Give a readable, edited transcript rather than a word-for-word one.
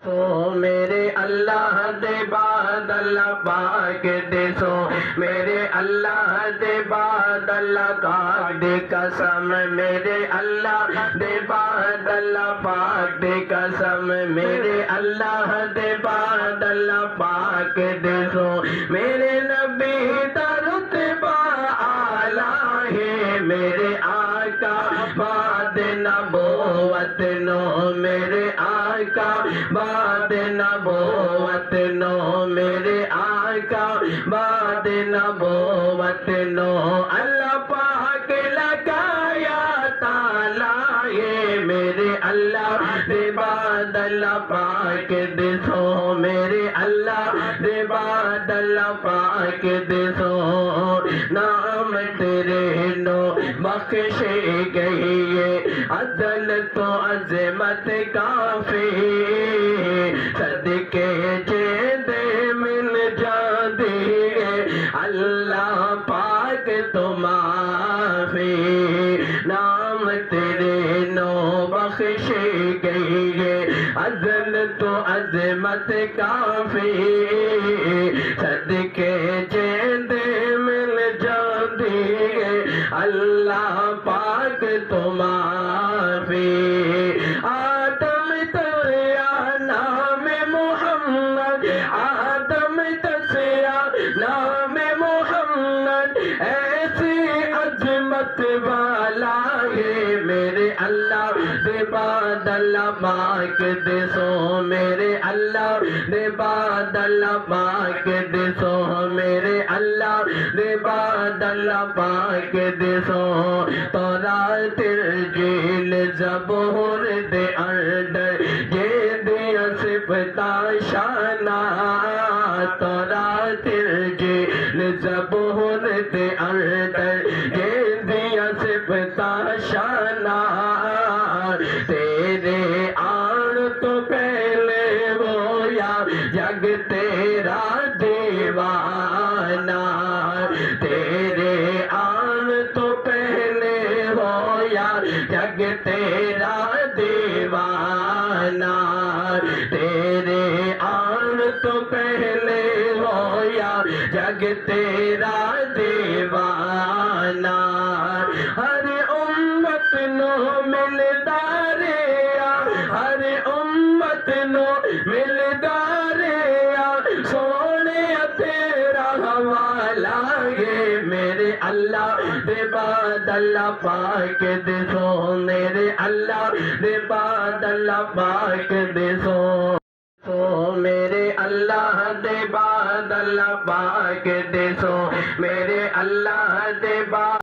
سو میرے اللہ دے بعد اللہ پاک دے سو میرے اللہ دے بعد اللہ پاک دے قسم میرے اللہ دے بعد اللہ پاک دے قسم میرے اللہ دے بعد اللہ پاک دے سو میرے نبی دا رتبہ اعلی ہے میرے آقا بعد نبوت نو میرے آقا بعد نبوت نو میرے آقا بعد نبوت نو اللہ پاک لگایا تالا یہ میرے اللہ دے بعد اللہ پاک دے سو میرے اللہ دے بعد اللہ پاک دے سو نام تیرے نو بخشے گئی ہے عدل تو عظمت کافی صدقے جیندے مل جاندی ہے اللہ پاک تو معافی نام تیرے نو بخشے گئی ہے عدل تو عظمت کافی صدقے جیندے مل جاندی ہے اللہ پاک تو معافی آدم تسیا نام محمد آدم تسیا نام محمد ایسی عظمت والا ہے میرے اللہ دے بعد اللہ پاک دے سو میرے اللہ دے بعد اللہ پاک دے سو میرے اللہ دے بعد اللہ پاک دے سو تورات انجیل زبور دے اندر یہ دیا صفتا شانہ تورات انجیل زبور دے اندر یہ دیا صفتا شانہ تیرے آن تو پہلے وہ یا جگ تیرا دیوانہ تیرے آن تو پہلے ہو یا جگ تیرا دیوانہ تیرے آن تو پہلے ہو یا جگ تیرا دیوانہ ہر امت نو ملداریا ہر امت نو ملداریا سونے تیرا حوالہ یہ میرے اللہ دے بعد اللہ پاک دے سو میرے اللہ دے بعد اللہ پاک دے سو میرے اللہ دے بعد اللہ پاک دے سو میرے اللہ دے بعد